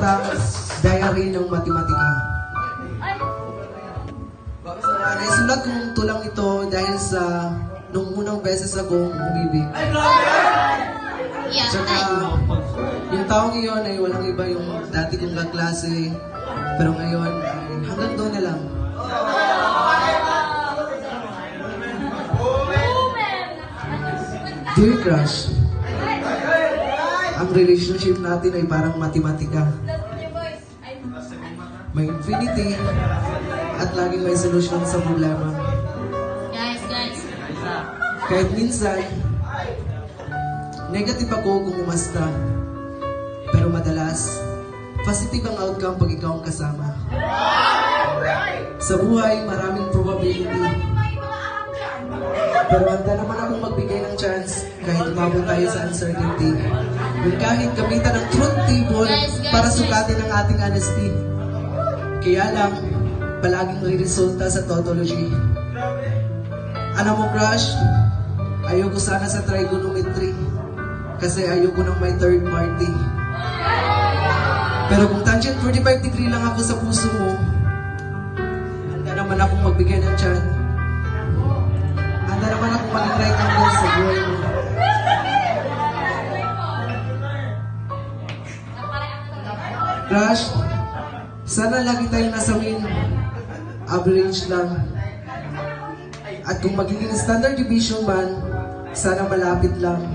bata, diary ng matematika. Naisulat kong tulang ito dahil sa nung unang beses akong umibig. Tsaka, yung taong iyon ay walang iba yung dati kong kaklase, pero ngayon ay hanggang doon na lang. Dear crush, ang relationship natin ay parang matematika. May infinity at laging may solusyon sa problema. Guys. Kahit minsan, negative ako kung umasta. Pero madalas, positive ang outcome pag ikaw ang kasama. Sa buhay, maraming probability. Pero handa naman akong magbigay ng chance kahit umabot tayo sa uncertainty. Yung kahit gamitan ng truth table para sukatin ang ating honesty. Kaya lang, palaging may resulta sa tautology. Alam mo, crush, ayoko sana sa trigonometry kasi ayoko nang may third party. Pero kung tangent 45 degree lang ako sa puso mo, handa naman akong magbigay ng chance. Handa naman akong maging right angle sa buhay mo. Crush, sana lagi tayong nasa mean. Average lang. At kung magiging standard deviation man, sana malapit lang.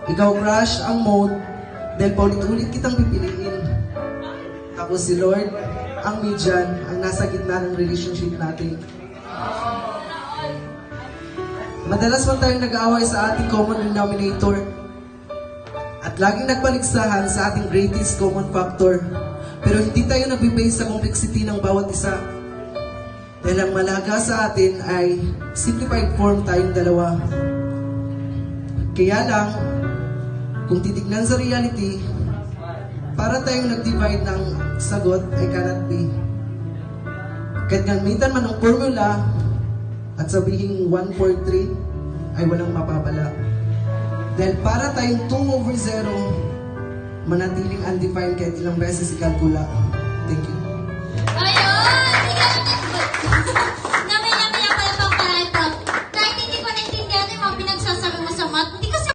Ikaw, crush, ang mode, dahil paulit-ulit kitang pipiliin. Tapos si Lord, ang median, ang nasa gitna ng relationship natin. Madalas man tayong nag-aaway sa ating common denominator at laging nagpaligsahan sa ating greatest common factor. Pero hindi tayo nabibase sa complexity ng bawat isa. Dahil ang malaga sa atin ay simplified form tayong dalawa. Kaya lang, kung titignan sa reality, para tayong nag-divide ng sagot ay cannot be. Kahit gamitan man ang formula at sabihin 1/4/3 ay walang mapapala. Dahil para tayong 2/0, manatiling undefined kahit ilang beses ikalkula. Thank you.